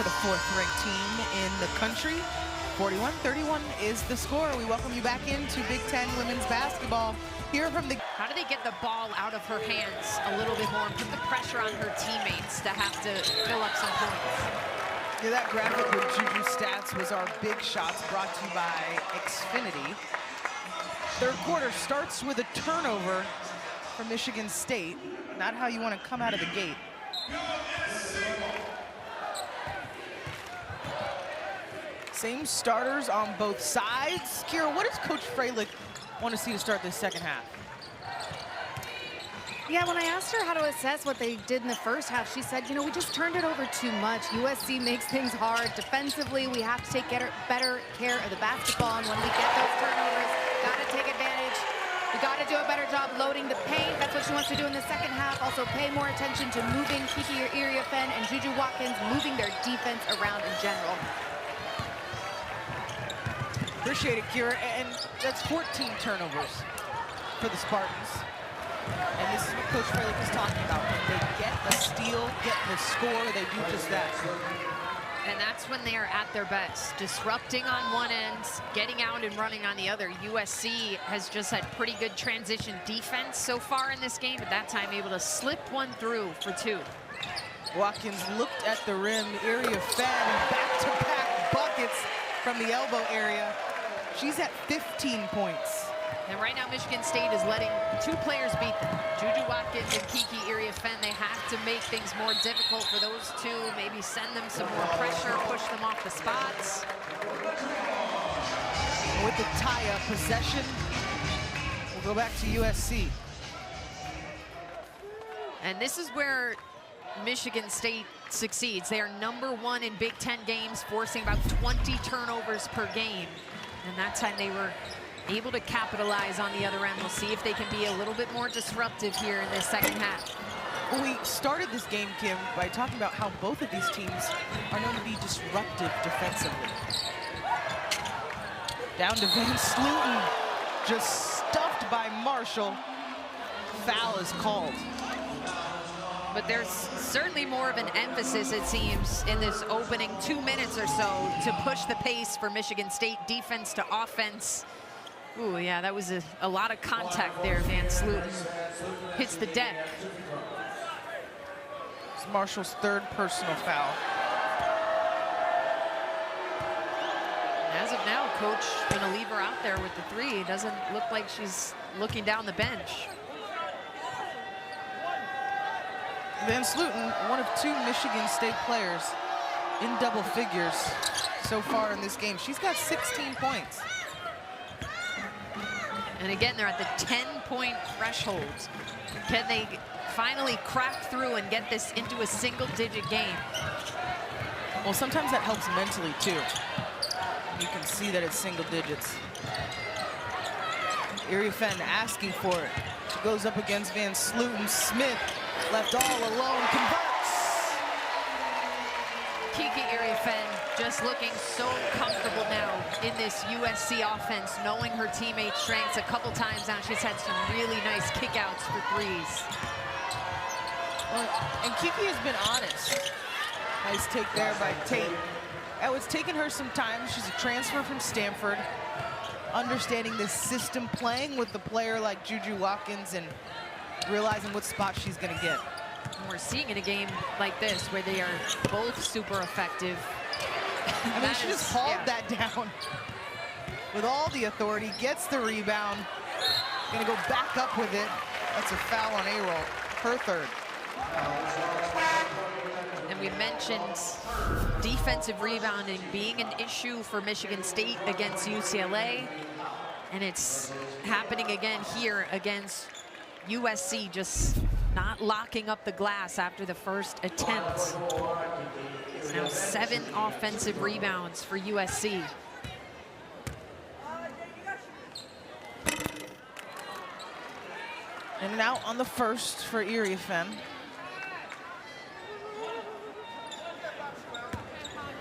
for the 4th-ranked team in the country. 41-31 is the score. We welcome you back into Big Ten women's basketball. Here from the... How do they get the ball out of her hands a little bit more and put the pressure on her teammates to have to fill up some points? Yeah, that graphic with Juju stats was our big shots brought to you by Xfinity. Third quarter starts with a turnover for Michigan State. Not how you want to come out of the gate. Same starters on both sides. Kira, what does Coach Freilich want to see to start this second half? Yeah, when I asked her how to assess what they did in the first half, she said, you know, we just turned it over too much. USC makes things hard. Defensively, we have to take better care of the basketball. And when we get those turnovers, got to take advantage. We got to do a better job loading the paint. That's what she wants to do in the second half. Also pay more attention to moving Kiki Iriafen and Juju Watkins, moving their defense around in general. Appreciate it, Kira. And that's 14 turnovers for the Spartans. And this is what Coach Freilich is talking about. When they get the steal, get the score, they do just that. And that's when they are at their best. Disrupting on one end, getting out and running on the other. USC has just had pretty good transition defense so far in this game, but that time able to slip one through for two. Watkins looked at the rim. Iriafen, back-to-back buckets from the elbow area. She's at 15 points. And right now, Michigan State is letting two players beat them. Juju Watkins and Kiki Iriafen. They have to make things more difficult for those two, maybe send them some more pressure, push them off the spots. With the tie-up possession, we'll go back to USC. And this is where Michigan State succeeds. They are #1 in Big Ten games, forcing about 20 turnovers per game. And that time they were able to capitalize on the other end. We'll see if they can be a little bit more disruptive here in this second half. Well, we started this game, Kim, by talking about how both of these teams are known to be disruptive defensively. Down to Van Sluten, just stuffed by Marshall. Foul is called. But there's certainly more of an emphasis, it seems, in this opening 2 minutes or so to push the pace for Michigan State defense to offense. Ooh, yeah, that was a lot of contact there. Van Sluten hits the deck. It's Marshall's third personal foul. As of now, Coach gonna leave her out there with the three. It doesn't look like she's looking down the bench. Van Sluten, one of 2 Michigan State players in double figures so far in this game. She's got 16 points. And again, they're at the 10-point threshold. Can they finally crack through and get this into a single-digit game? Well, sometimes that helps mentally, too. You can see that it's single digits. Iriafen asking for it. She goes up against Van Sluten. Smith left all alone, converts. Kiki Iriafen just looking so comfortable now in this USC offense, knowing her teammates' strengths. A couple times now, she's had some really nice kickouts for threes. Well, and Kiki has been honest. Nice take there by Tate. It's taken her some time. She's a transfer from Stanford. Understanding this system, playing with the player like Juju Watkins and realizing what spot she's going to get. And we're seeing in a game like this where they are both super effective. I mean, she just hauled that down with all the authority, gets the rebound, gonna go back up with it. That's a foul on A-Roll, her third. And we mentioned defensive rebounding being an issue for Michigan State against UCLA. And it's happening again here against USC, just not locking up the glass after the first attempt. It's now 7 offensive rebounds for USC. And now on the first for Iriafen.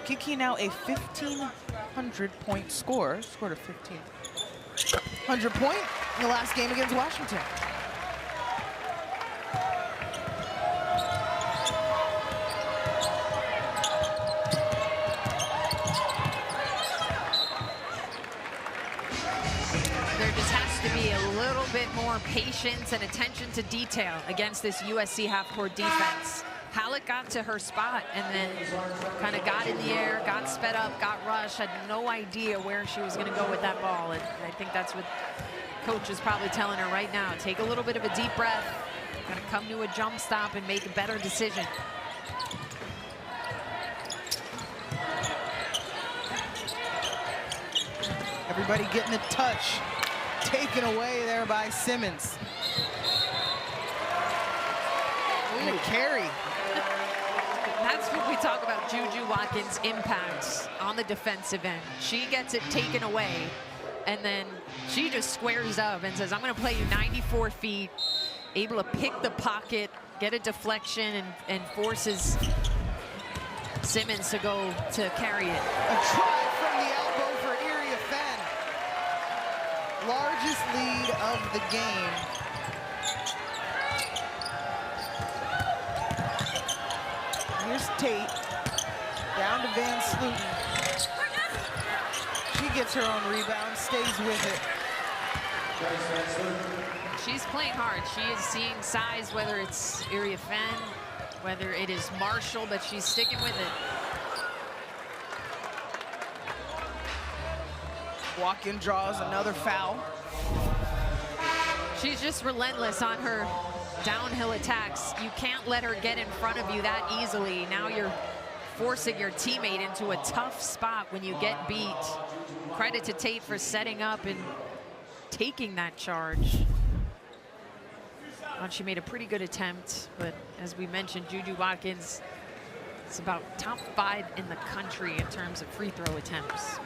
Kiki now a 1,500-point scorer. Scored a 1,500 point in the last game against Washington. be a little bit more patience and attention to detail against this USC half-court defense. Hallett got to her spot and then kind of got in the air, got sped up, got rushed, had no idea where she was going to go with that ball. And I think that's what coach is probably telling her right now. Take a little bit of a deep breath, got to come to a jump stop and make a better decision. Everybody getting the touch, taken away there by Simmons. And a carry. That's what we talk about Juju Watkins' impact on the defensive end. She gets it taken away, and then she just squares up and says, I'm going to play you 94 feet, able to pick the pocket, get a deflection, and forces Simmons to go to carry it. A try from the elbow for Area Fenn. Largest lead of the game. Here's Tate, down to Van Sluten. She gets her own rebound, stays with it. She's playing hard. She is seeing size, whether it's Area Fenn, whether it is Marshall, but she's sticking with it. Walk-in draws another foul. She's just relentless on her downhill attacks. You can't let her get in front of you that easily. Now you're forcing your teammate into a tough spot when you get beat. Credit to Tate for setting up and taking that charge. She made a pretty good attempt, but as we mentioned, Juju Watkins is about top 5 in the country in terms of free throw attempts.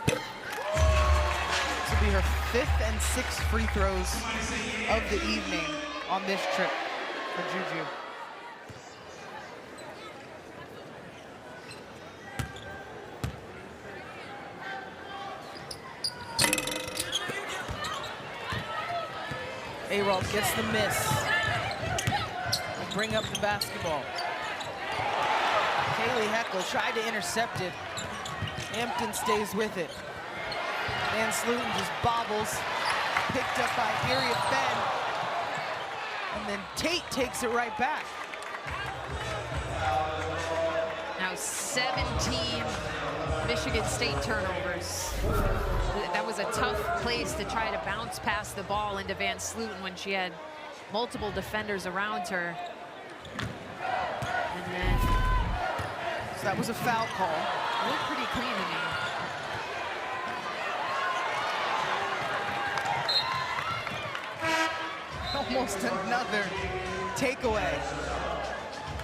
This will be her 5th and 6th free throws of the evening on this trip for Juju. Arald gets the miss. Will bring up the basketball. Kaylee Heckle tried to intercept it. Hampton stays with it. Van Sluten just bobbles. Picked up by Area Fenn. And then Tate takes it right back. Now 17 Michigan State turnovers. That was a tough place to try to bounce past the ball into Van Sluten when she had multiple defenders around her. And then, so that was a foul call. It looked pretty clean to me. Almost another takeaway.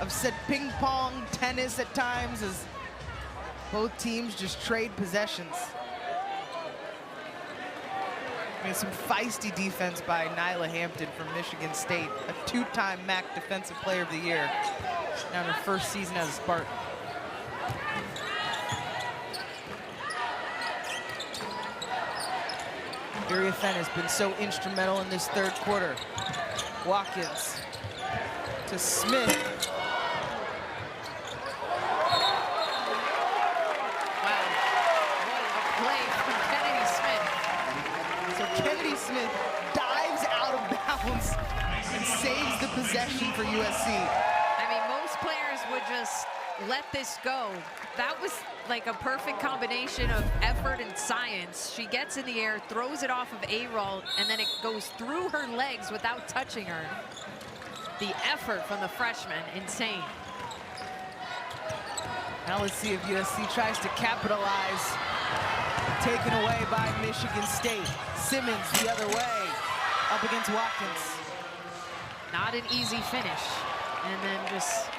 I've said ping pong, tennis at times, as both teams just trade possessions. I mean, some feisty defense by Nyla Hampton from Michigan State, a 2-time MAC Defensive Player of the Year, now in her first season as a Spartan. Area Fenn has been so instrumental in this third quarter. Watkins to Smith. Wow, what a play from Kennedy Smith. So Kennedy Smith dives out of bounds and saves the possession for USC. I mean, most players would just let this go. That was like a perfect combination of effort and science. She gets in the air, throws it off of Arald, and then it goes through her legs without touching her. The effort from the freshman, insane. Now let's see if USC tries to capitalize. Taken away by Michigan State. Simmons the other way, up against Watkins. Not an easy finish. And then just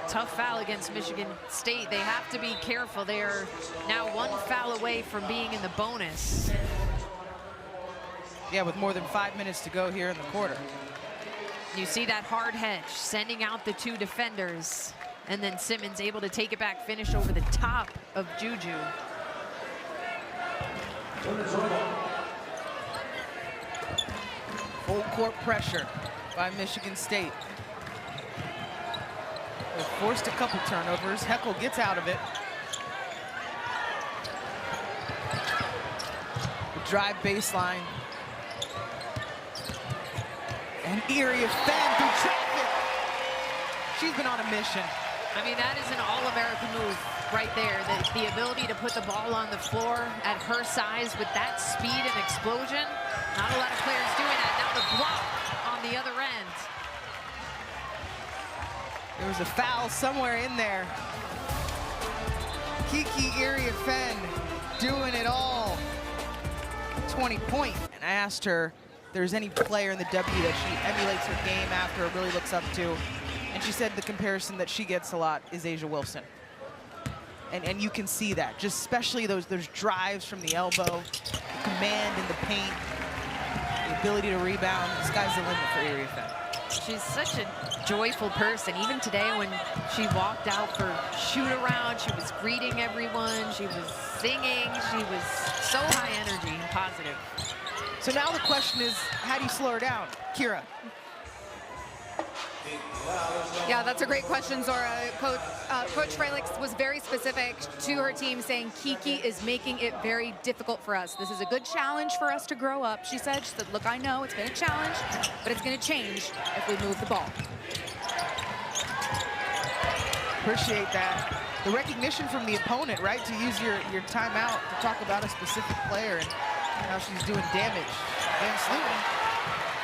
tough foul against Michigan State. They have to be careful. They are now 1 foul away from being in the bonus. Yeah, with more than 5 minutes to go here in the quarter. You see that hard hedge, sending out the 2 defenders. And then Simmons able to take it back, finish over the top of Juju. Full court pressure by Michigan State. They forced a couple turnovers. Heckle gets out of it. drive baseline. And Iria Fenn through traffic. She's been on a mission. I mean, that is an all-American move right there. The ability to put the ball on the floor at her size with that speed and explosion. Not a lot of players doing that. Now the block on the other end. There was a foul somewhere in there. Kiki Iria Fenn doing it all. 20 points. And I asked her if there's any player in the W that she emulates her game after or really looks up to. And she said the comparison that she gets a lot is Asia Wilson. And you can see that, just especially those drives from the elbow, the command in the paint, the ability to rebound. The sky's the limit for Iria Fenn. She's such a joyful person. Even today when she walked out for shoot around, she was greeting everyone, she was singing, she was so high energy and positive. So now the question is, how do you slow her down? Kira. Yeah, that's a great question, Zora. Coach Freilich was very specific to her team, saying Kiki is making it very difficult for us. This is a good challenge for us to grow up, she said. She said, look, I know it's been a challenge, but it's going to change if we move the ball. Appreciate that. The recognition from the opponent, right? To use your timeout to talk about a specific player and how she's doing damage. Van Sluten,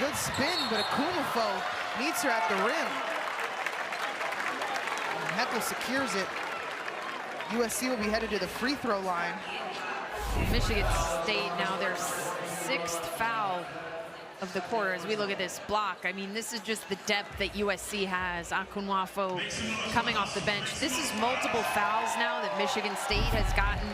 good spin, but Akumafo meets her at the rim. And Heckel secures it. USC will be headed to the free throw line. Michigan State now their 6th foul of the quarter as we look at this block. I mean, this is just the depth that USC has. Akunwafo coming off the bench. This is multiple fouls now that Michigan State has gotten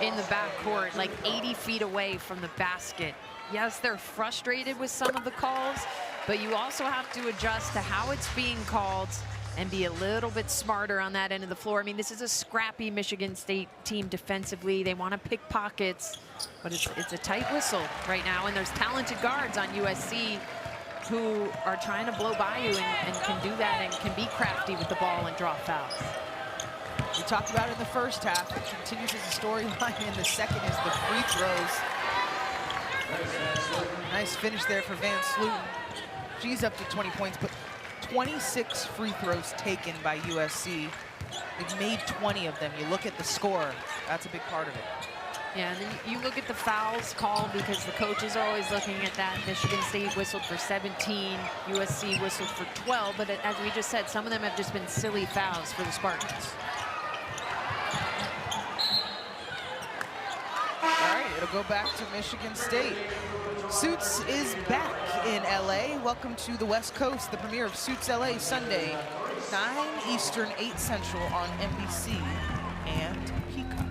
in the backcourt, like 80 feet away from the basket. Yes, they're frustrated with some of the calls, but you also have to adjust to how it's being called and be a little bit smarter on that end of the floor. I mean, this is a scrappy Michigan State team defensively. They want to pick pockets, but it's a tight whistle right now, and there's talented guards on USC who are trying to blow by you and can do that and can be crafty with the ball and draw fouls. We talked about it in the first half. It continues as a storyline in the second is the free throws. Nice finish there for Van Sluten. She's up to 20 points, but 26 free throws taken by USC. They've made 20 of them. You look at the score, that's a big part of it. Yeah, and then you look at the fouls called because the coaches are always looking at that. Michigan State whistled for 17, USC whistled for 12, but as we just said, some of them have just been silly fouls for the Spartans. All right, it'll go back to Michigan State. Suits is back in LA. Welcome to the West Coast, the premiere of Suits LA Sunday, 9 Eastern, 8 Central on NBC and Peacock.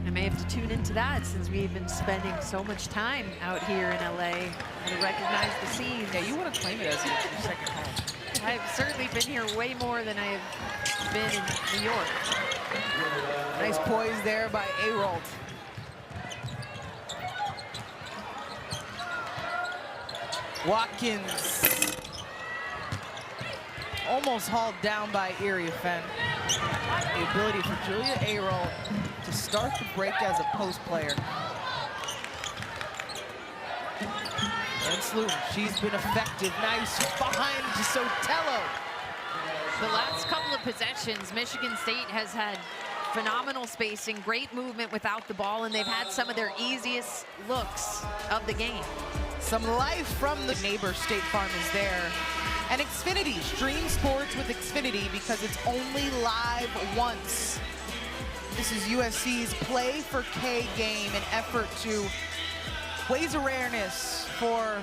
I may have to tune into that since we've been spending so much time out here in LA to recognize the scene. Yeah, you want to claim it as your second home. I've certainly been here way more than I've been in New York. Nice poise there by Arold. Watkins almost hauled down by Iria Fenn. The ability for Julia Arold to start the break as a post player. And Sluten, she's been effective. Nice behind to Sotelo. The last couple of possessions, Michigan State has had phenomenal spacing, great movement without the ball, and they've had some of their easiest looks of the game. Some life from the neighbor. State Farm is there. And Xfinity, stream sports with Xfinity because it's only live once. This is USC's Play for K game, an effort to raise awareness for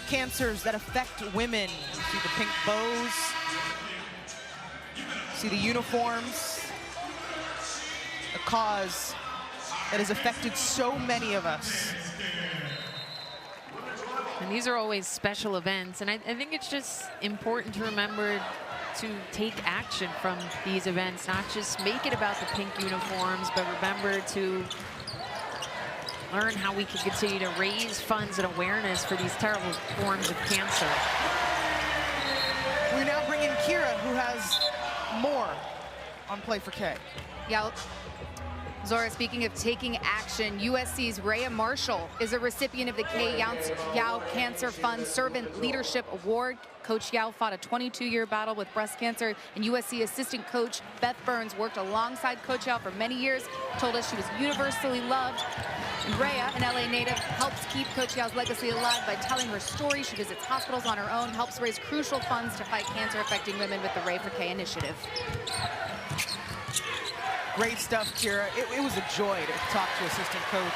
cancers that affect women. You see the pink bows, see the uniforms, a cause that has affected so many of us. And these are always special events, and I think it's just important to remember to take action from these events, not just make it about the pink uniforms, but remember to learn how we can continue to raise funds and awareness for these terrible forms of cancer. We now bring in Kira, who has more on Play for K. Yeah, Zora, speaking of taking action, USC's Rhea Marshall is a recipient of the Kay Yow Cancer Fund Servant Leadership Award. Coach Yow fought a 22-year battle with breast cancer, and USC assistant coach Beth Burns worked alongside Coach Yow for many years, told us she was universally loved. And Rhea, an LA native, helps keep Coach Yow's legacy alive by telling her story. She visits hospitals on her own, helps raise crucial funds to fight cancer affecting women with the Ray for Kay initiative. Great stuff, Kira. It was a joy to talk to assistant coach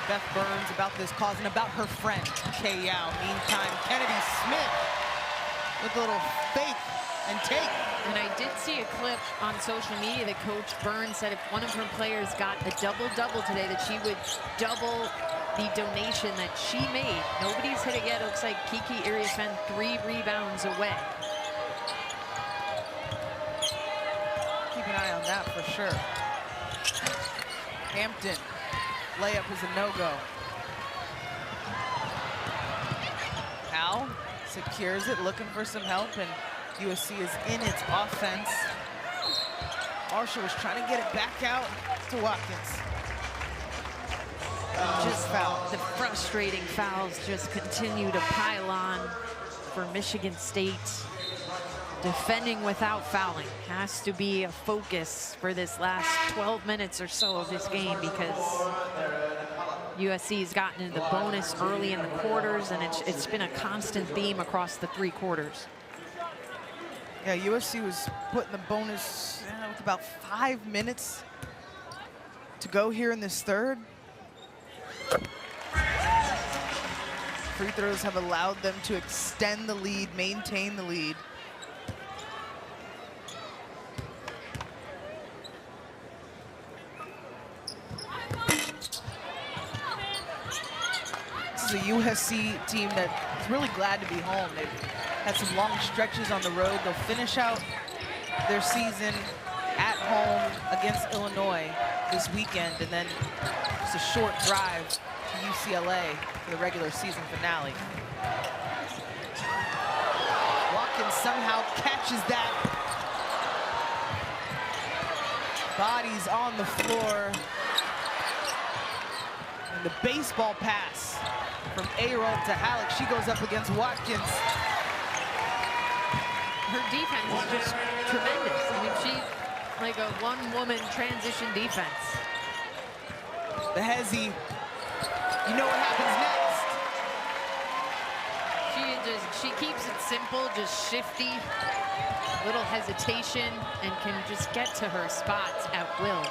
Beth Burns about this cause and about her friend, Kay Yow. Meantime, Kennedy Smith with a little fake and take. And I did see a clip on social media that Coach Burns said if one of her players got a double-double today, that she would double the donation that she made. Nobody's hit it yet. It looks like Kiki Iriafen 3 rebounds away. Keep an eye on that for sure. Hampton, layup is a no-go. Al secures it, looking for some help, and USC is in its offense. Marshall was trying to get it back out to Watkins. Just foul. The frustrating fouls just continue to pile on for Michigan State. Defending without fouling has to be a focus for this last 12 minutes or so of this game, because USC has gotten into the bonus early in the quarters, and it's been a constant theme across the 3 quarters. Yeah, USC was put in the bonus with about 5 minutes to go here in this third. Free throws have allowed them to extend the lead, maintain the lead. This is a USC team that's really glad to be home. They've had some long stretches on the road. They'll finish out their season at home against Illinois this weekend, and then just a short drive to UCLA for the regular season finale. Watkins somehow catches that. Bodies on the floor. And the baseball pass from A-Roll to Halleck. She goes up against Watkins. Her defense is just tremendous. I mean, she's like a one-woman transition defense. The Hezzy, you know what happens next. She keeps it simple, just shifty, little hesitation, and can just get to her spots at will.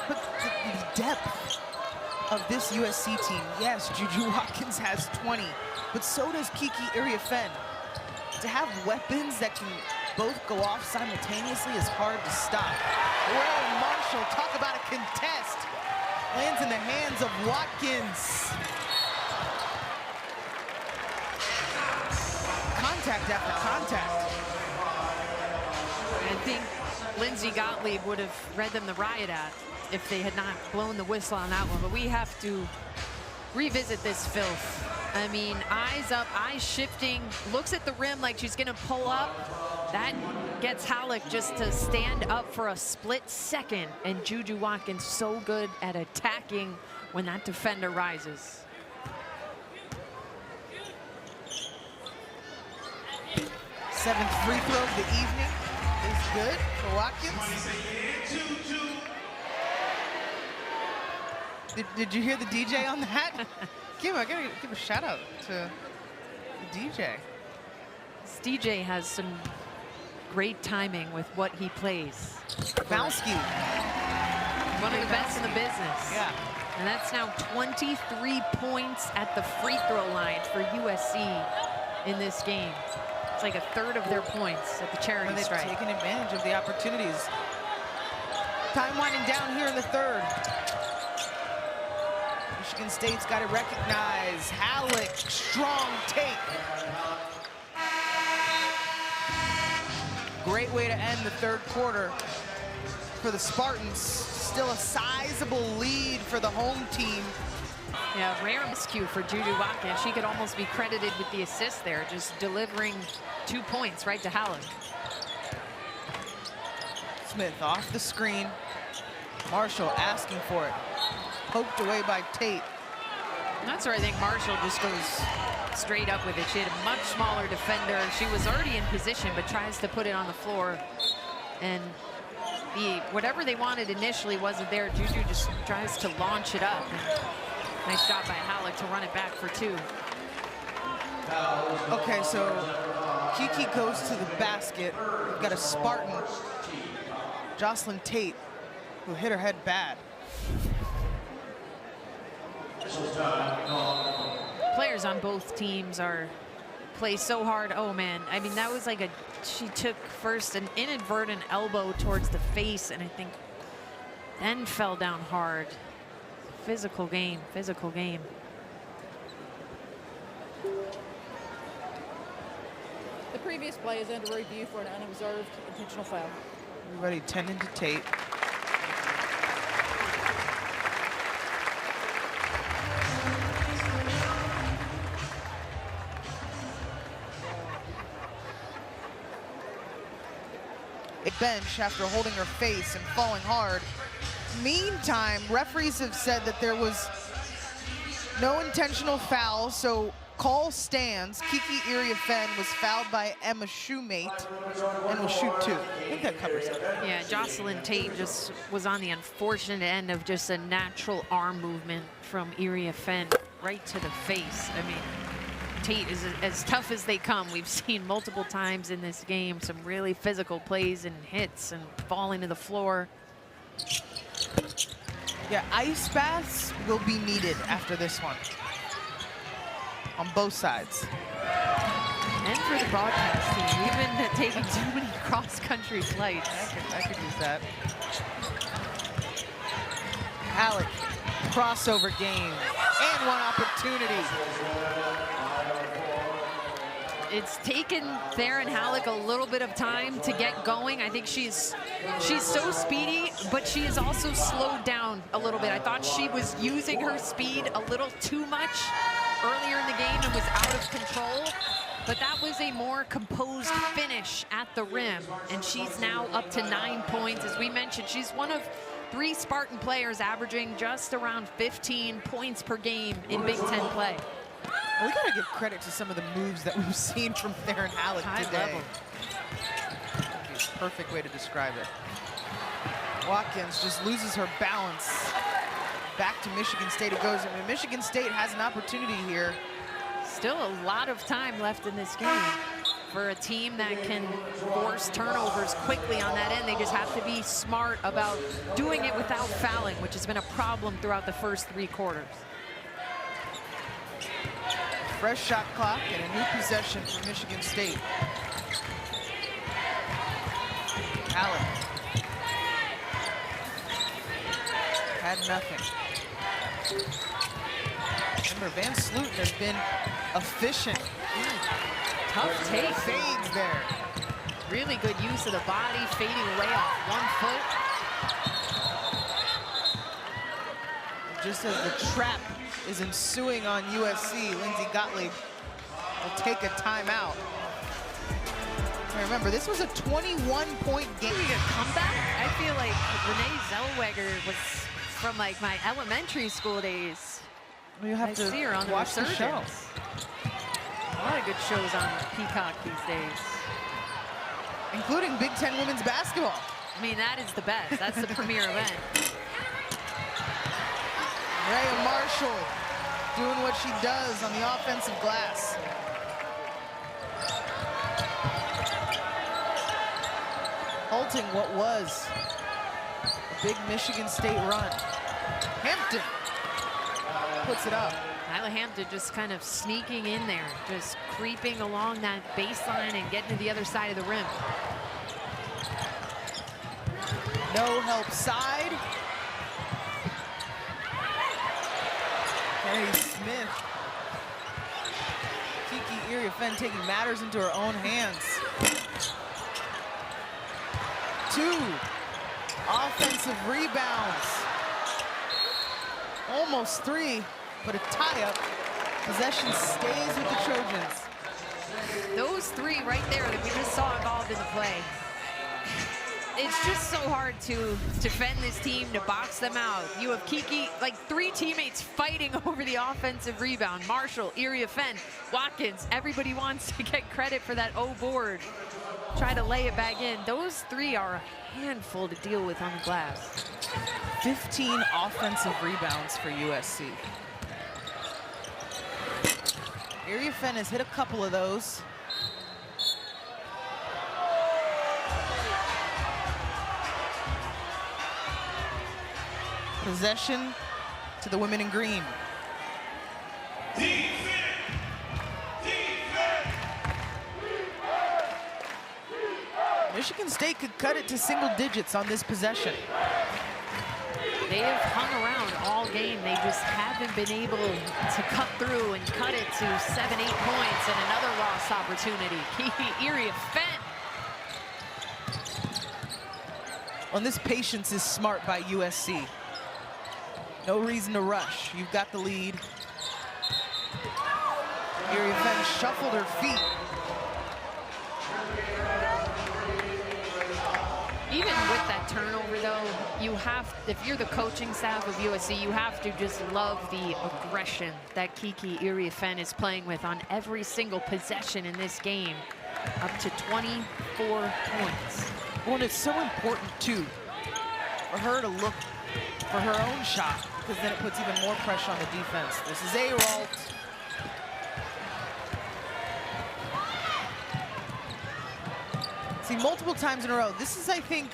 But the depth of this USC team, yes, Juju Watkins has 20, but so does Kiki Iriafen. To have weapons that can both go off simultaneously is hard to stop. Rhea Marshall, talk about a contest. Lands in the hands of Watkins. Contact after contact. I think Lindsey Gottlieb would have read them the riot act if they had not blown the whistle on that one, but we have to revisit this filth. I mean, eyes up, eyes shifting, looks at the rim like she's gonna pull up. That gets Halleck just to stand up for a split second, and Juju Watkins so good at attacking when that defender rises. Seventh free throw of the evening is good for Watkins. Did you hear the DJ on that? Kim, I gotta give a shout out to the DJ. This DJ has some great timing with what he plays. Valsky. One of the best in the business. Yeah. And that's now 23 points at the free throw line for USC in this game. It's like a third of their points at the charity And they've stripe. taken advantage of the opportunities. Time winding down here in the third. Michigan State's got to recognize Halleck, strong take. Great way to end the third quarter for the Spartans. Still a sizable lead for the home team. Yeah, rare miscue for Juju Watkins. She could almost be credited with the assist there, just delivering 2 points right to Halleck. Smith off the screen. Marshall asking for it. Poked away by Tate. And that's where I think Marshall just goes straight up with it. She had a much smaller defender. She was already in position, but tries to put it on the floor. And whatever they wanted initially wasn't there. Juju just tries to launch it up. Nice job by Halleck to run it back for 2. Okay, so Kiki goes to the basket. We've got a Spartan, Jocelyn Tate, who hit her head bad. Players on both teams play so hard. Oh man, I mean, that was like she took first an inadvertent elbow towards the face, and I think then fell down hard. Physical game, physical game. The previous play is under review for an unobserved intentional foul. Everybody tending to Tate. A bench after holding her face and falling hard. Meantime, referees have said that there was no intentional foul, so call stands. Kiki Iriafen was fouled by Emma Shoemate and will shoot 2. I think that covers it. Yeah, Jocelyn Tate just was on the unfortunate end of just a natural arm movement from Iriafen right to the face. I mean, Tate is as tough as they come. We've seen multiple times in this game some really physical plays and hits and falling to the floor. Yeah, ice baths will be needed after this one on both sides. And for the broadcast team, we've been taking too many cross-country flights. I could use that. Halleck, crossover game, and one opportunity. It's taken Theron Halleck a little bit of time to get going. I think she's so speedy, but she is also slowed down a little bit. I thought she was using her speed a little too much earlier in the game and was out of control. But that was a more composed finish at the rim. And she's now up to 9 points. As we mentioned, she's one of 3 Spartan players averaging just around 15 points per game in Big Ten play. Well, we gotta give credit to some of the moves that we've seen from Theron Halleck today. Level. That'd be a perfect way to describe it. Watkins just loses her balance. Back to Michigan State it goes. I mean, Michigan State has an opportunity here. Still a lot of time left in this game for a team that can force turnovers quickly on that end. They just have to be smart about doing it without fouling, which has been a problem throughout the first 3 quarters. Fresh shot clock and a new possession for Michigan State. Halleck had nothing. Remember, Van Slooten has been efficient. Tough take. Fades there. Really good use of the body, fading away off 1 foot. Just as the trap is ensuing on USC, Lindsay Gottlieb will take a timeout. And remember, this was a 21-point game. A comeback? I feel like Renee Zellweger was from like my elementary school days. Well, you have I to see her on watch the show. A lot of good shows on Peacock these days. Including Big Ten women's basketball. I mean, that is the best. That's the premier event. Rhea Marshall doing what she does on the offensive glass. Halting what was a big Michigan State run. Hampton puts it up. Nyla Hampton just kind of sneaking in there, just creeping along that baseline and getting to the other side of the rim. No help side. Carrie Smith. Kiki Iriafen taking matters into her own hands. 2 offensive rebounds. Almost 3, but a tie-up. Possession stays with the Trojans. Those 3 right there that we just saw involved in the play. it's just so hard to defend this team, to box them out. You have Kiki, like 3 teammates fighting over the offensive rebound. Marshall, Iriafen, Watkins, everybody wants to get credit for that O board. Try to lay it back in. Those 3 are a handful to deal with on the glass. 15 offensive rebounds for USC. Iriafen has hit a couple of those. Possession to the women in green. Michigan State could cut it to single digits on this possession. They have hung around all game. They just haven't been able to cut through and cut it to 7, 8 points, and another lost opportunity. Iriafen. Well, this patience is smart by USC. No reason to rush. You've got the lead. Iriafen shuffled her feet. Even with that turnover, though, you have, if you're the coaching staff of USC, you have to just love the aggression that Kiki Iriafen is playing with on every single possession in this game. Up to 24 points. Well, and it's so important, too, for her to look for her own shot, because then it puts even more pressure on the defense. This is Ayrault. See, multiple times in a row. This is, I think,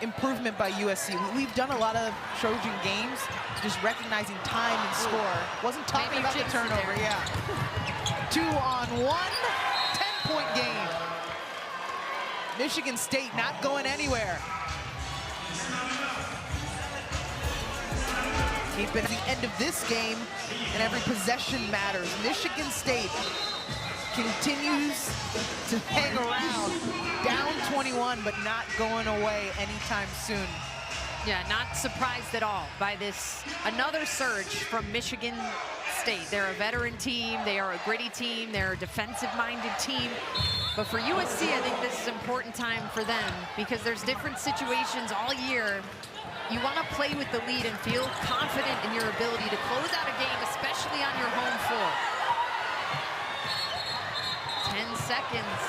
improvement by USC. We've done a lot of Trojan games, just recognizing time and score. Wasn't talking about the turnover, yeah. 2-on-1, 10-point game. Michigan State not going anywhere. Keep it at the end of this game, and every possession matters. Michigan State continues to hang around, down 21, but not going away anytime soon. Yeah, not surprised at all by this. Another surge from Michigan State. They're a veteran team. They are a gritty team. They're a defensive-minded team. But for USC, I think this is an important time for them because there's different situations all year. You want to play with the lead and feel confident in your ability to close out a game, especially on your home floor. 10 seconds.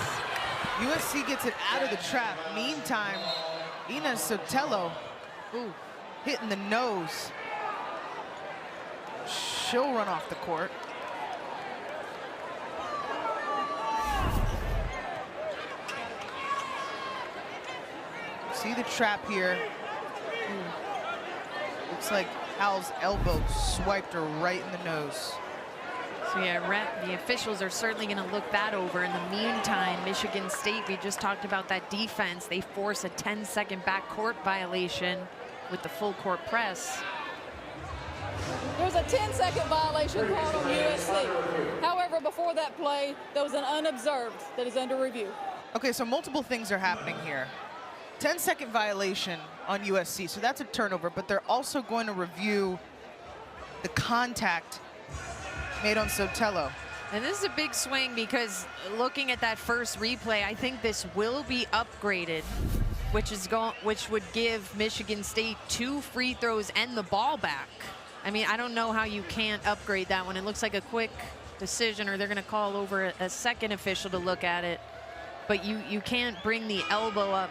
USC gets it out of the trap. Meantime, Ina Sotelo hitting the nose. She'll run off the court. See the trap here. Looks like Hal's elbow swiped her right in the nose. So yeah, the officials are certainly going to look that over. In the meantime, Michigan State, we just talked about that defense. They force a 10-second backcourt violation with the full court press. There's a 10-second violation called on USC. However, before that play, there was an unobserved that is under review. Okay, so multiple things are happening here. 10-second violation on USC, so that's a turnover, but they're also going to review the contact made on Sotelo. And this is a big swing because looking at that first replay, I think this will be upgraded, which would give Michigan State 2 free throws and the ball back. I mean, I don't know how you can't upgrade that one. It looks like a quick decision, or they're going to call over a second official to look at it. But you can't bring the elbow up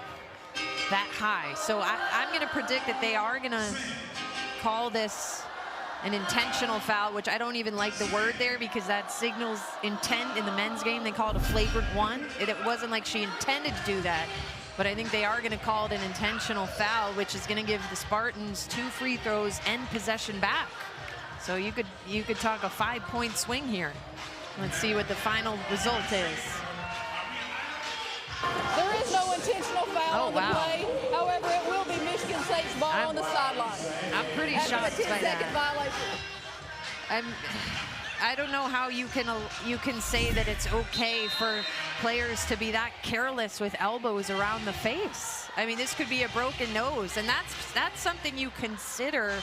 that high. So I'm going to predict that they are going to call this an intentional foul, which I don't even like the word there because that signals intent in the men's game. They call it a flagrant one. It wasn't like she intended to do that, but I think they are going to call it an intentional foul, which is going to give the Spartans 2 free throws and possession back. So you could talk a 5-point swing here. Let's see what the final result is. There is no intentional foul on the wow. play. However, it will be Michigan State's ball on the sideline. I'm pretty shocked by that. 10-second violation. I don't know how you can say that it's okay for players to be that careless with elbows around the face. I mean, this could be a broken nose, and that's something you consider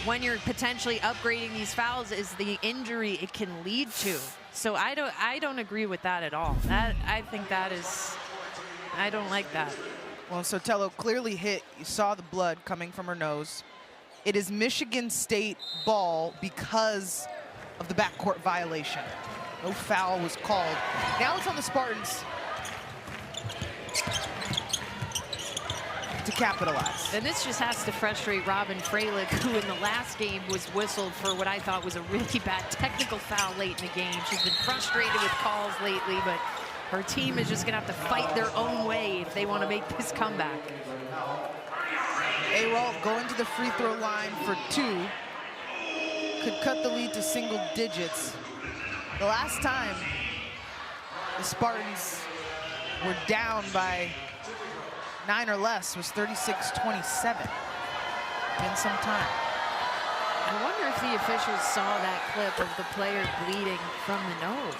when you're potentially upgrading these fouls, is the injury it can lead to. So I don't agree with that at all. I think that is, I don't like that. Well, Sotelo clearly hit. You saw the blood coming from her nose. It is Michigan State ball because of the backcourt violation. No foul was called. Now it's on the Spartans to capitalize. And this just has to frustrate Robin Freilich, who in the last game was whistled for what I thought was a really bad technical foul late in the game. She's been frustrated with calls lately, but her team is just gonna have to fight their own way if they want to make this comeback. Awalt going to the free throw line for 2. Could cut the lead to single digits. The last time the Spartans were down by 9 or less was 36-27. Been some time. I wonder if the officials saw that clip of the player bleeding from the nose.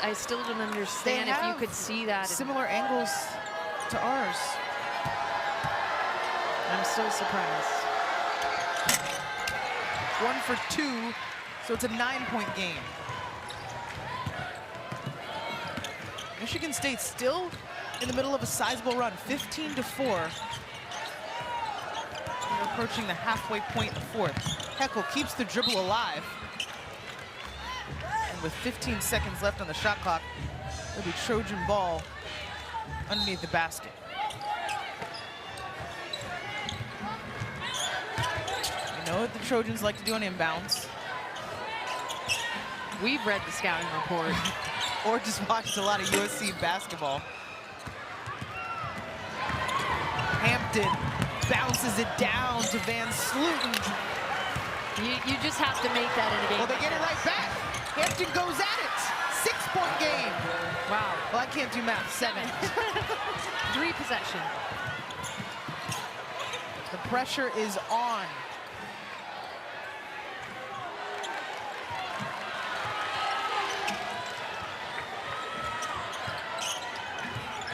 I still don't understand if you could see that. Similar angles to ours. I'm so surprised. 1 for 2, so it's a 9-point game. Michigan State still in the middle of a sizable run, 15-4. We're approaching the halfway point in the fourth. Heckel keeps the dribble alive. And with 15 seconds left on the shot clock, it'll be Trojan ball underneath the basket. You know what the Trojans like to do on inbounds. We've read the scouting report. Or just watched a lot of USC basketball. Hampton bounces it down to Van Sluten. You just have to make that in a game. Well, they get it right back. Hampton goes at it. 6-point game. Wow. Well, I can't do math. 7. 3 possession. The pressure is on.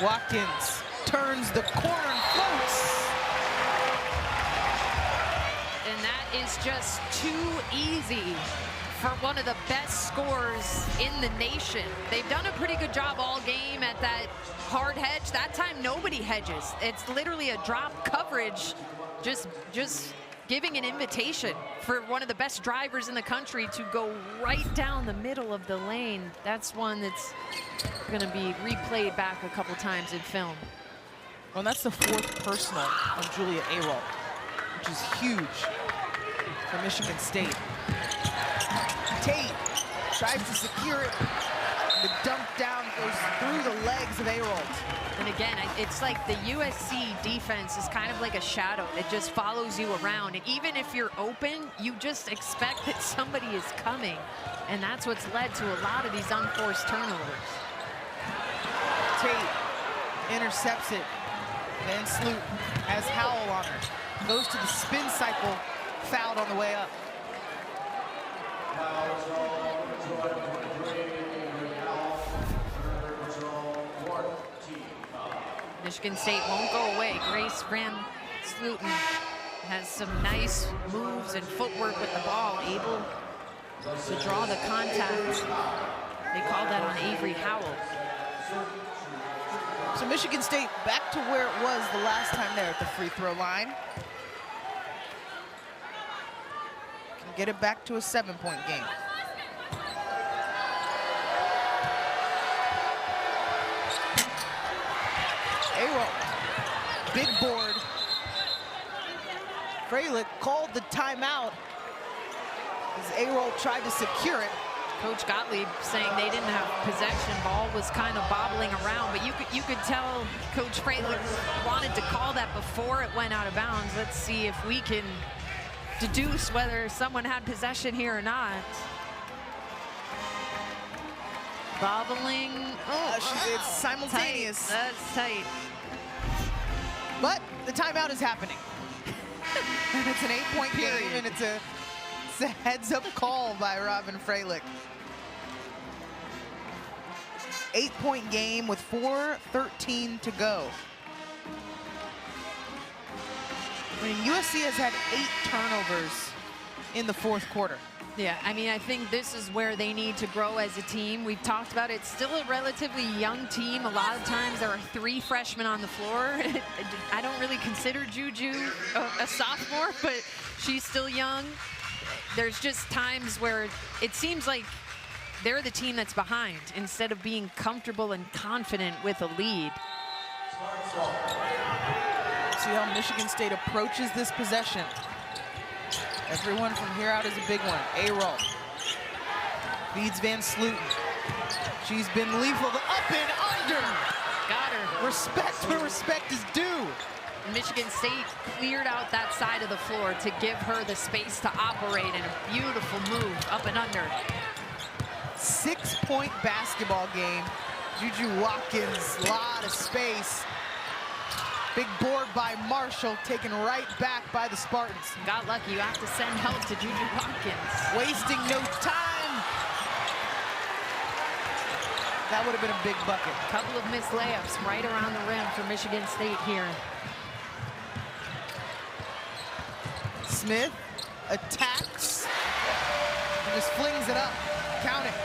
Watkins turns the corner and floats. And that is just too easy for one of the best scorers in the nation. They've done a pretty good job all game at that hard hedge. That time, nobody hedges. It's literally a drop coverage, just giving an invitation for one of the best drivers in the country to go right down the middle of the lane. That's one that's gonna be replayed back a couple times in film. Well, that's the 4th personal on Julia Awalt, which is huge for Michigan State. Tate tries to secure it. The dunk down goes through the legs of Awalt. And again, it's like the USC defense is kind of like a shadow. It just follows you around. And even if you're open, you just expect that somebody is coming. And that's what's led to a lot of these unforced turnovers. Tate intercepts it. Van Sluten has Howell on her. Goes to the spin cycle, fouled on the way up. Michigan State won't go away. Grace Van Sluten has some nice moves and footwork with the ball, able to draw the contact. They call that on Avery Howell. So Michigan State back to where it was the last time there at the free throw line. Can get it back to a 7-point game. Awalt, big board. Freilich called the timeout as Awalt tried to secure it. Coach Gottlieb saying they didn't have possession. Ball was kind of bobbling around, but you could tell Coach Freilich wanted to call that before it went out of bounds. Let's see if we can deduce whether someone had possession here or not. Bobbling. Oh, it's simultaneous. Tight. That's tight. But the timeout is happening. It's an 8-point game, and it's a heads-up call by Robin Freilich. 8-point game with 4:13 to go. I mean, USC has had 8 turnovers in the 4th quarter. Yeah, I mean, I think this is where they need to grow as a team. We've talked about it. It's still a relatively young team. A lot of times there are 3 freshmen on the floor. I don't really consider Juju a sophomore, but she's still young. There's just times where it seems like they're the team that's behind instead of being comfortable and confident with a lead. See how Michigan State approaches this possession. Everyone from here out is a big one. A-roll. Feeds Van Sluten. She's been lethal. The up and under. Got her. Respect where respect is due. Michigan State cleared out that side of the floor to give her the space to operate in a beautiful move up and under. 6-point basketball game. Juju Watkins, lot of space. Big board by Marshall, taken right back by the Spartans. Got lucky. You have to send help to Juju Watkins. Wasting no time. That would have been a big bucket. Couple of missed layups right around the rim for Michigan State here. Smith attacks and just flings it up. Count it.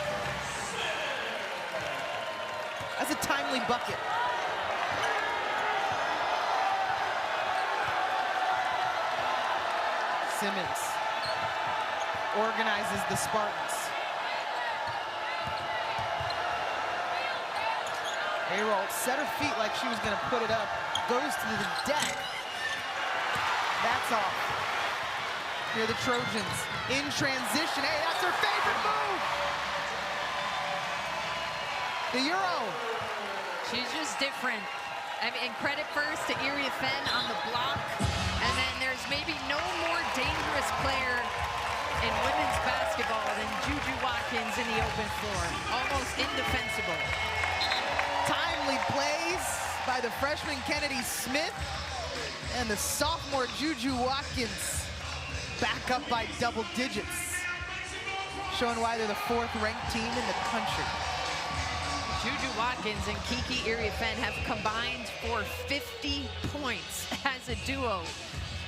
That's a timely bucket. Simmons organizes the Spartans. A-roll, set her feet like she was gonna put it up, goes to the deck. That's off. Here are the Trojans in transition. Hey, that's her favorite move! The Euro. She's just different. I mean, and credit first to Iria Fenn on the block. And then there's maybe no more dangerous player in women's basketball than Juju Watkins in the open floor. Almost indefensible. Timely plays by the freshman Kennedy Smith and the sophomore Juju Watkins back up by double digits, showing why they're the 4th ranked team in the country. Juju Watkins and Kiki Iriafen have combined for 50 points as a duo.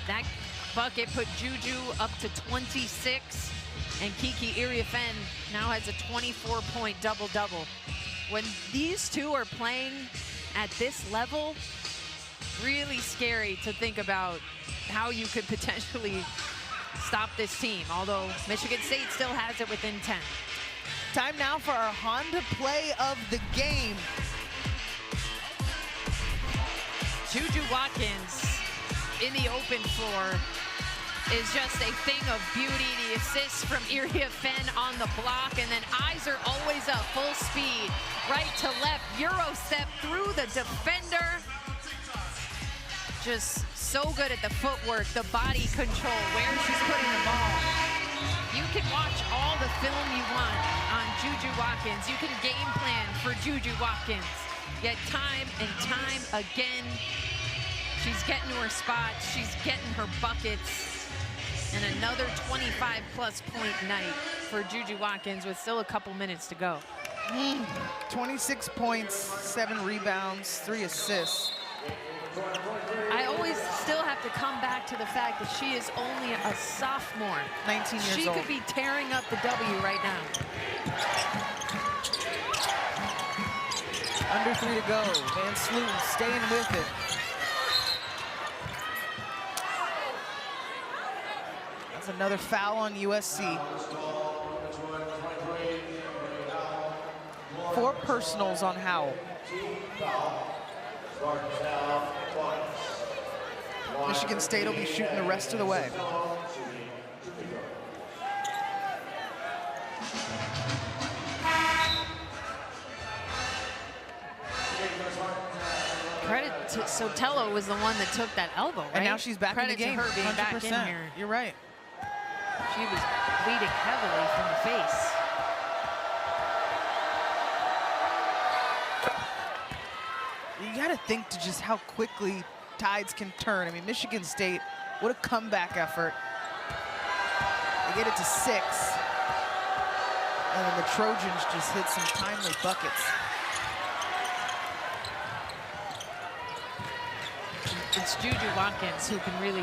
That bucket put Juju up to 26, and Kiki Iriafen now has a 24-point double-double. When these two are playing at this level, really scary to think about how you could potentially stop this team, although Michigan State still has it within 10. Time now for our Honda play of the game. Juju Watkins in the open floor is just a thing of beauty. The assist from Iria Fenn on the block, and then eyes are always up, full speed, right to left, Euro step through the defender. Just so good at the footwork, the body control, where she's putting the ball. You can watch all the film you want on Juju Watkins. You can game plan for Juju Watkins. Yet time and time again, she's getting to her spots, she's getting her buckets. And another 25-plus point night for Juju Watkins with still a couple minutes to go. 26 points, 7 rebounds, 3 assists. I always still have to come back to the fact that she is only a sophomore. 19 years she old. could be tearing up the W right now. Under 3 to go. Van Sluten staying with it. That's another foul on USC. 4 personals on Howell. Michigan State will be shooting the rest of the way. Credit to Sotelo was the one that took that elbow, right? And now she's back Credit in the game. to her being 100%. back in here. You're right. She was bleeding heavily from the face. You got to think to just how quickly tides can turn. I mean, Michigan State, what a comeback effort. They get it to 6. And then the Trojans just hit some timely buckets. it's Juju Watkins who can really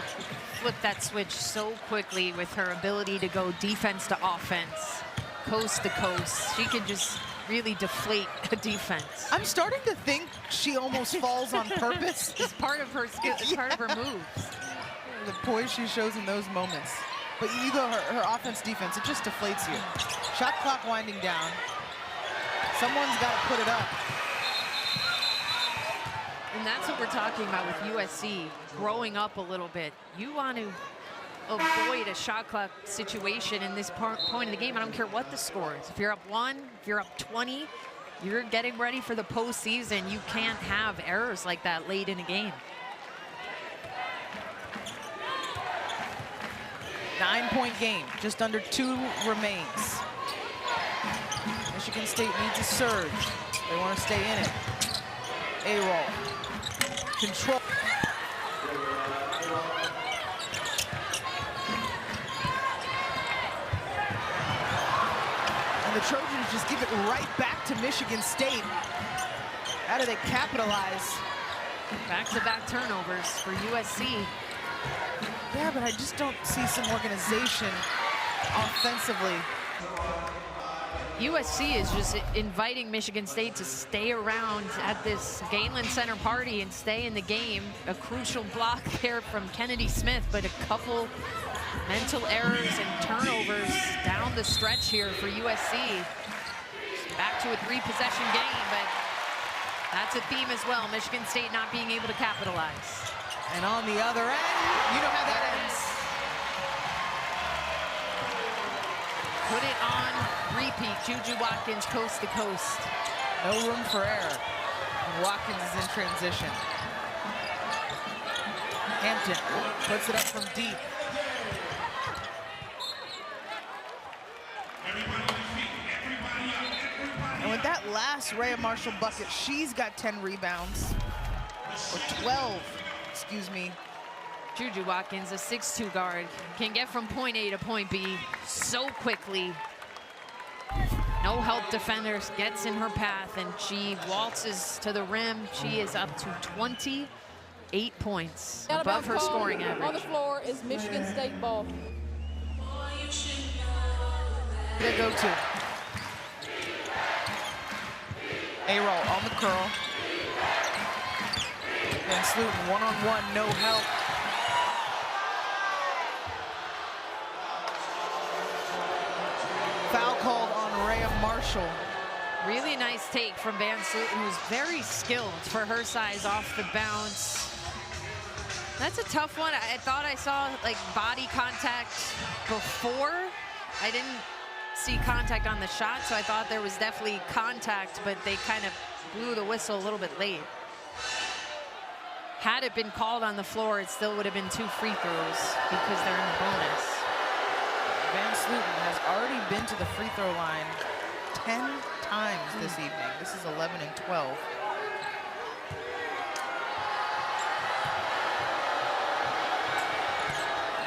flip that switch so quickly with her ability to go defense to offense, coast to coast. She can just really deflate a defense. I'm starting to think she almost falls on purpose. It's part of her skill, it's part of her moves. The poise she shows in those moments. But you go her offense, defense, it just deflates you. Shot clock winding down. Someone's got to put it up. And that's what we're talking about with USC, growing up a little bit. You want to avoid a shot clock situation in this point of the game. I don't care what the score is. If you're up 1, if you're up 20, you're getting ready for the postseason. You can't have errors like that late in a game. 9-point game, just under 2 remains. Michigan State needs a surge. They want to stay in it. A-roll. Control. And the Trojans just give it right back to Michigan State. How do they capitalize? Back-to-back turnovers for USC. Yeah, but I just don't see some organization offensively. USC is just inviting Michigan State to stay around at this Galen Center party and stay in the game. A crucial block there from Kennedy Smith, but a couple mental errors and turnovers down the stretch here for USC. Back to a 3-possession game, but that's a theme as well. Michigan State not being able to capitalize. And on the other end, you know how that ends. Put it on repeat. Juju Watkins coast to coast. No room for error. And Watkins is in transition. Hampton puts it up from deep. And with that last Rhea Marshall bucket, she's got 10 rebounds. Or 12, excuse me. Juju Watkins, a 6'2" guard, can get from point A to point B so quickly. No help defenders, gets in her path, and she waltzes to the rim. She is up to 28 points, above her scoring average. On the floor is Michigan State ball. They go to A-roll on the curl. Van Sluten one-on-one, no help. Foul called on Rhea Marshall. Really nice take from Van Sluten, who's very skilled for her size off the bounce. That's a tough one. I thought I saw like body contact before. I didn't see contact on the shot, so I thought there was definitely contact, but they kind of blew the whistle a little bit late. Had it been called on the floor, it still would have been 2 free throws because they're in the bonus. Van Sluten has already been to the free throw line 10 times this evening. This is 11 and 12.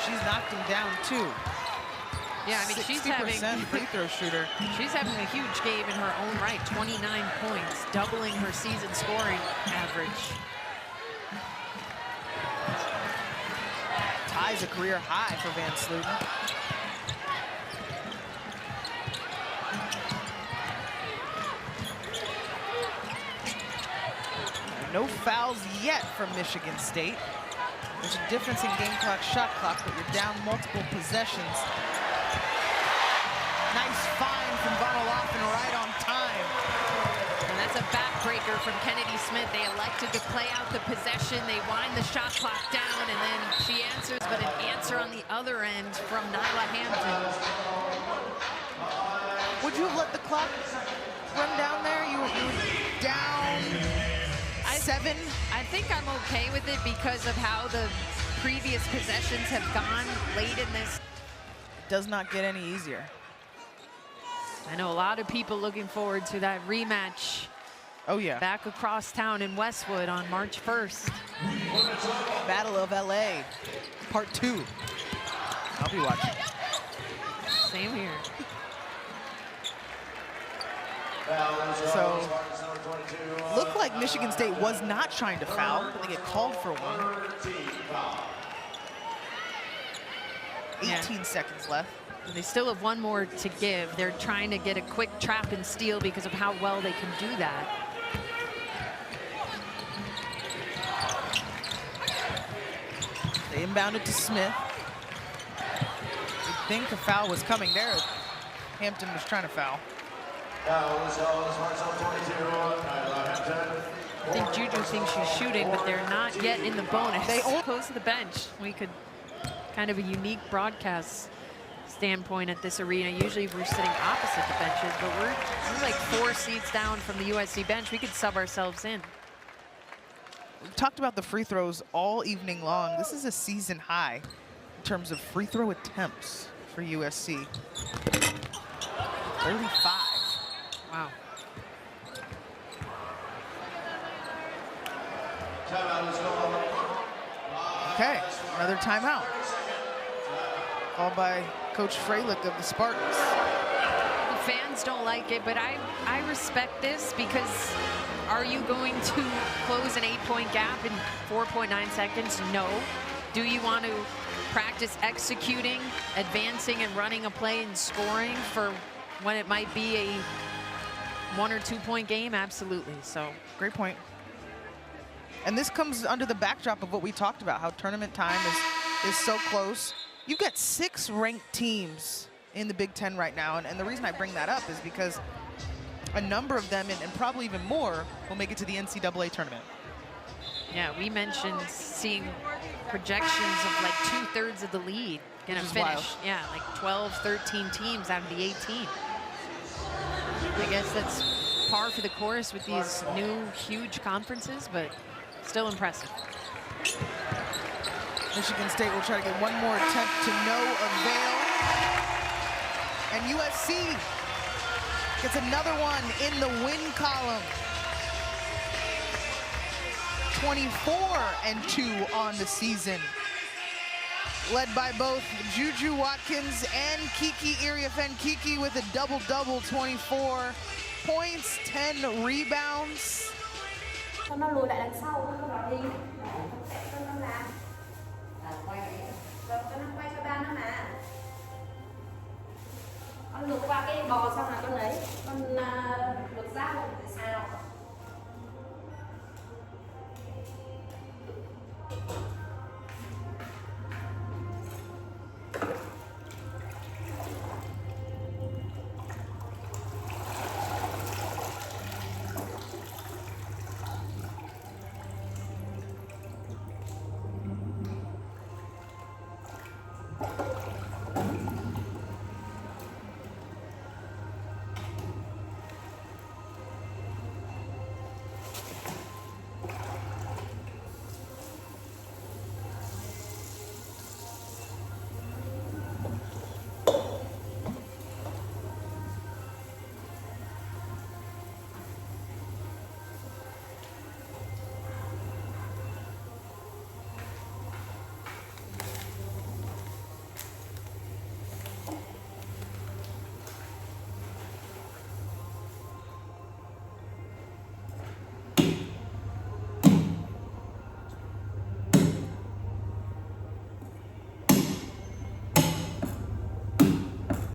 She's knocked him down too. Yeah, I mean, she's 60% free throw shooter. She's having a huge game in her own right. 29 points, doubling her season scoring average. Ties a career high for Van Sluten. No fouls yet from Michigan State. There's a difference in game clock, shot clock, but you're down multiple possessions. Nice find from Von Olaffen right on time. And that's a backbreaker from Kennedy Smith. They elected to play out the possession. They wind the shot clock down, and then she answers, but an answer on the other end from Nyla Hampton. Would you have let the clock run down there? You were down 7? I think I'm okay with it because of how the previous possessions have gone late in this. It does not get any easier. I know a lot of people looking forward to that rematch. Oh yeah. Back across town in Westwood on March 1st. Battle of LA, part 2. I'll be watching. Same here. So, looked like Michigan State was not trying to foul, but they get called for one. 18 seconds left. They still have one more to give. They're trying to get a quick trap and steal because of how well they can do that. They inbounded to Smith. You'd think a foul was coming there. Hampton was trying to foul. I think Juju thinks she's shooting, but they're not yet in the bonus. They all close to the bench. We could kind of a unique broadcast standpoint at this arena. Usually we're sitting opposite the benches, but we're like 4 seats down from the USC bench. We could sub ourselves in. We've talked about the free throws all evening long. This is a season high in terms of free throw attempts for USC. 35. Wow. Okay, another timeout. Called by Coach Freilich of the Spartans. The fans don't like it, but I respect this because are you going to close an 8-point gap in 4.9 seconds? No. Do you want to practice executing, advancing and running a play and scoring for when it might be a 1 or 2 point game? Absolutely. So great point. And this comes under the backdrop of what we talked about, how tournament time is so close. You've got 6 ranked teams in the Big Ten right now, and the reason I bring that up is because a number of them, and probably even more, will make it to the NCAA tournament. Yeah, we mentioned seeing projections of like 2/3 of the lead gonna finish. Wild. Yeah, like 12, 13 teams out of the 18. I guess that's par for the course with these new huge conferences, but still impressive. Michigan State will try to get one more attempt to no avail. And USC gets another one in the win column. 24-2 on the season. Led by both Juju Watkins and Kiki Iriafen-Kiki with a double-double, 24 points, 10 rebounds. Cho nó lùi lại đằng sau cho nó đi. Cho nó làm. Rồi cho nó quay cho ba nó mà. Con lùi qua cái bò xong là con lấy. Con